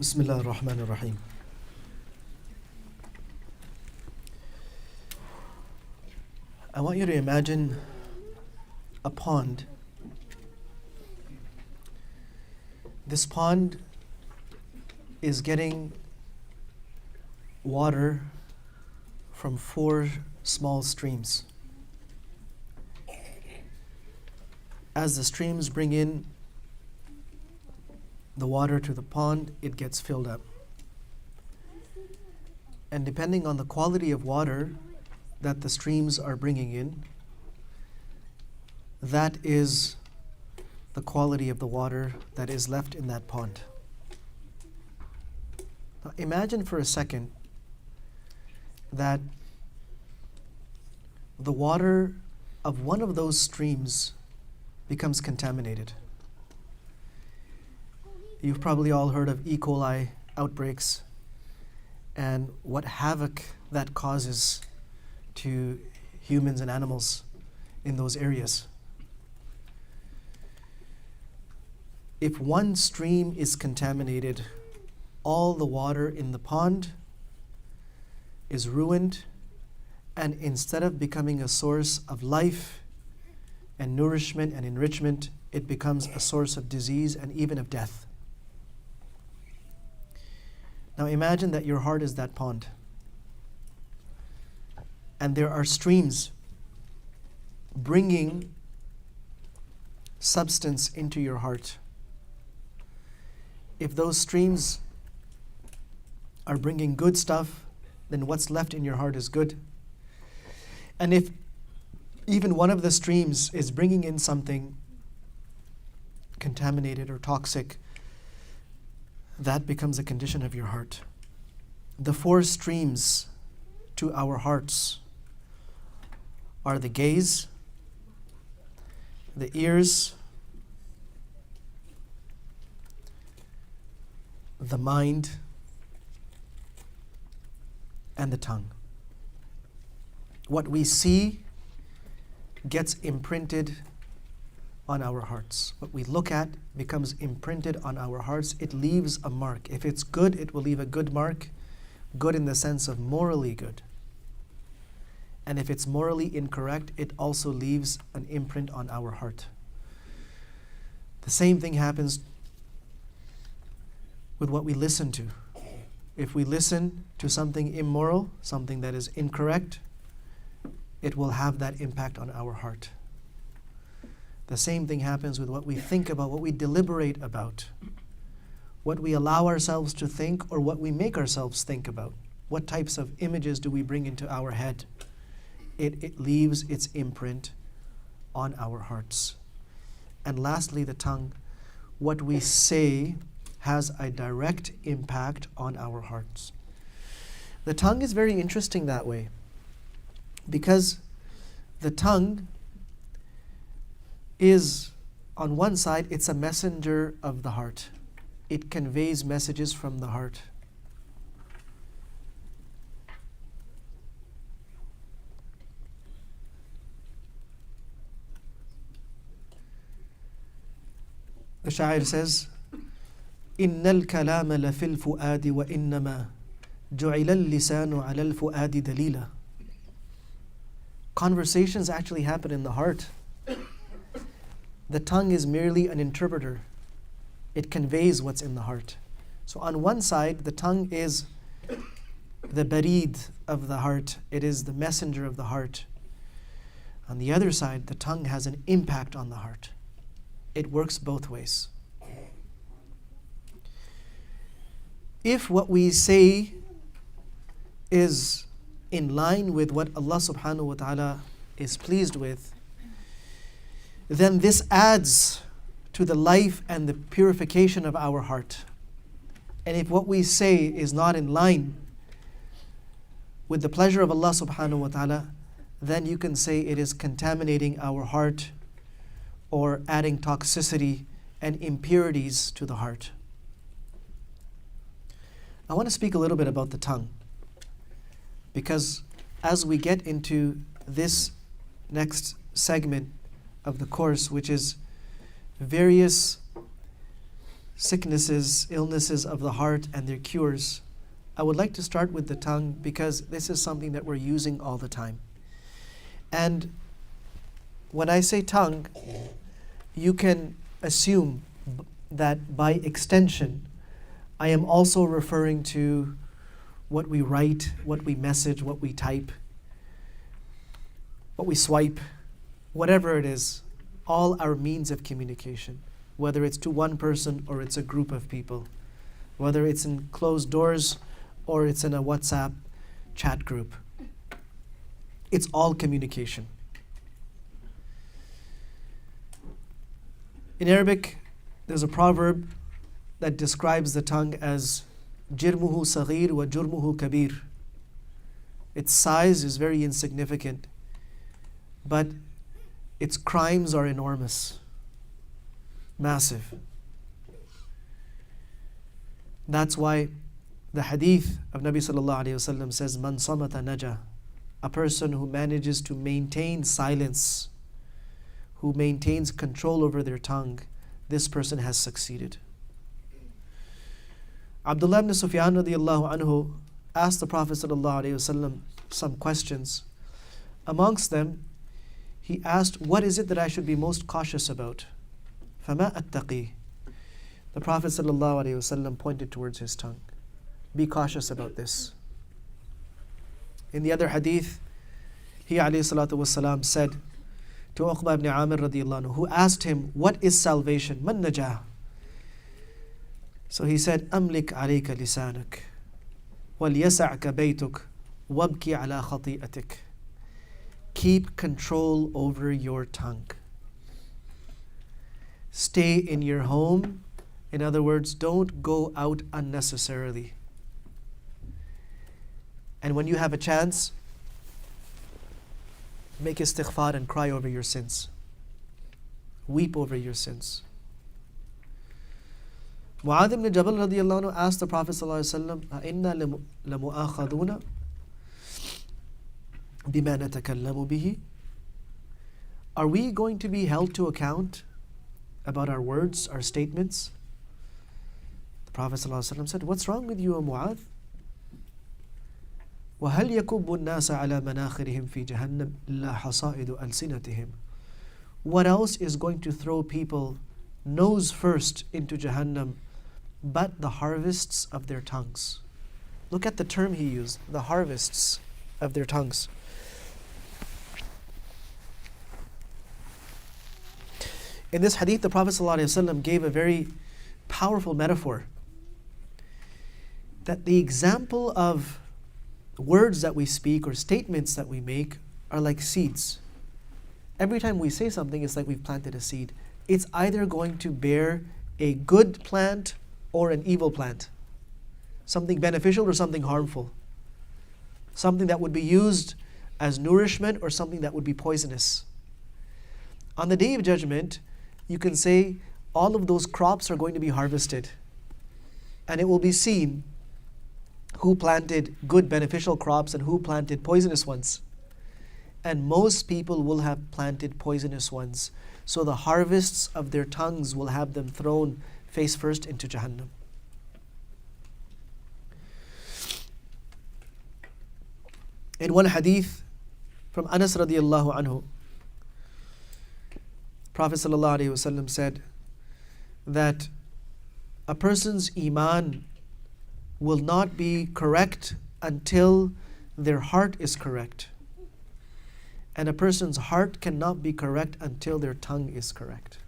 Bismillah ar-Rahman ar-Rahim. I want you to imagine a pond. This pond is getting water from 4 small streams. As the streams bring in the water to the pond, it gets filled up. And depending on the quality of water that the streams are bringing in, that is the quality of the water that is left in that pond. Now imagine for a second that the water of one of those streams becomes contaminated. You've probably all heard of E. coli outbreaks and what havoc that causes to humans and animals in those areas. If one stream is contaminated, all the water in the pond is ruined, and instead of becoming a source of life and nourishment and enrichment, it becomes a source of disease and even of death. Now imagine that your heart is that pond, and there are streams bringing substance into your heart. If those streams are bringing good stuff, then what's left in your heart is good. And if even one of the streams is bringing in something contaminated or toxic, that becomes a condition of your heart. The 4 streams to our hearts are the gaze, the ears, the mind, and the tongue. What we see gets imprinted on our hearts. What we look at becomes imprinted on our hearts. It leaves a mark. If it's good, it will leave a good mark. Good in the sense of morally good. And if it's morally incorrect, it also leaves an imprint on our heart. The same thing happens with what we listen to. If we listen to something immoral, something that is incorrect, it will have that impact on our heart. The same thing happens with what we think about, what we deliberate about, what we allow ourselves to think, or what we make ourselves think about. What types of images do we bring into our head? It leaves its imprint on our hearts. And lastly, the tongue. What we say has a direct impact on our hearts. The tongue is very interesting that way, because the tongue is, on one side, it's a messenger of the heart. It conveys messages from the heart. The Sha'ir says, إِنَّ الْكَلَامَ لَفِي الْفُؤَادِ وَإِنَّمَا جُعِلَ اللِّسَانُ عَلَى الْفُؤَادِ دَلِيلًا. Conversations actually happen in the heart. The tongue is merely an interpreter. It conveys what's in the heart. So on one side, the tongue is the barid of the heart. It is the messenger of the heart. On the other side, the tongue has an impact on the heart. It works both ways. If what we say is in line with what Allah subhanahu wa ta'ala is pleased with, then this adds to the life and the purification of our heart. And if what we say is not in line with the pleasure of Allah subhanahu wa ta'ala, then you can say it is contaminating our heart or adding toxicity and impurities to the heart. I want to speak a little bit about the tongue, because as we get into this next segment of the course, which is various sicknesses, illnesses of the heart and their cures, I would like to start with the tongue because this is something that we're using all the time. And when I say tongue, you can assume that by extension, I am also referring to what we write, what we message, what we type, what we swipe, whatever it is, all our means of communication, whether it's to one person or it's a group of people, whether it's in closed doors or it's in a WhatsApp chat group. It's all communication. In Arabic, there's a proverb that describes the tongue as jirmuhu saghir wa jurmuhu kabir. Its size is very insignificant, but its crimes are enormous, massive. That's why the hadith of Nabi sallallahu alayhi wasallam says, "Man samata naja," a person who manages to maintain silence, who maintains control over their tongue, this person has succeeded. Abdullah ibn Sufyan radiallahu anhu asked the Prophet sallallahu alayhi wasallam some questions. Amongst them, he asked, what is it that I should be most cautious about? فَمَا أَتَّقِي. The Prophet sallallahu alayhi wasallam pointed towards his tongue. Be cautious about this. In the other hadith, he alayhi salatu wasalam said to Uqba ibn Amir radiallahu anhu, who asked him, what is salvation? Man najah? So he said, أَمْلِكْ عَلَيْكَ لِسَانَكَ وَلْيَسَعْكَ بَيْتُكَ وَابْكِ عَلَى خَطِيئَتِكَ. Keep control over your tongue. Stay in your home. In other words, don't go out unnecessarily. And when you have a chance, make istighfar and cry over your sins. Weep over your sins. Mu'adh ibn Jabal radiallahu anhu asked the Prophet sallallahu alaihi wasallam, أَإِنَّا لَمُؤَاخَذُونَ بِمَا نَتَكَلَّمُ بِهِ. Are we going to be held to account about our words, our statements? The Prophet sallallahu alaihi wasallam said, what's wrong with you, O Mu'adh? وَهَلْ يَكُبُّ النَّاسَ عَلَى مَنَاخِرِهِمْ فِي جَهَنَّمْ إِلَّا حَصَائِدُ أَلْسِنَتِهِمْ. What else is going to throw people nose first into Jahannam but the harvests of their tongues? Look at the term he used, the harvests of their tongues. In this hadith, the Prophet ﷺ gave a very powerful metaphor that the example of words that we speak or statements that we make are like seeds. Every time we say something, it's like we've planted a seed. It's either going to bear a good plant or an evil plant. Something beneficial or something harmful. Something that would be used as nourishment or something that would be poisonous. On the Day of Judgment, you can say all of those crops are going to be harvested. And it will be seen who planted good beneficial crops and who planted poisonous ones. And most people will have planted poisonous ones. So the harvests of their tongues will have them thrown face first into Jahannam. In one hadith from Anas radiallahu anhu, Prophet sallallahu alaihi wasallam said that a person's iman will not be correct until their heart is correct. And a person's heart cannot be correct until their tongue is correct.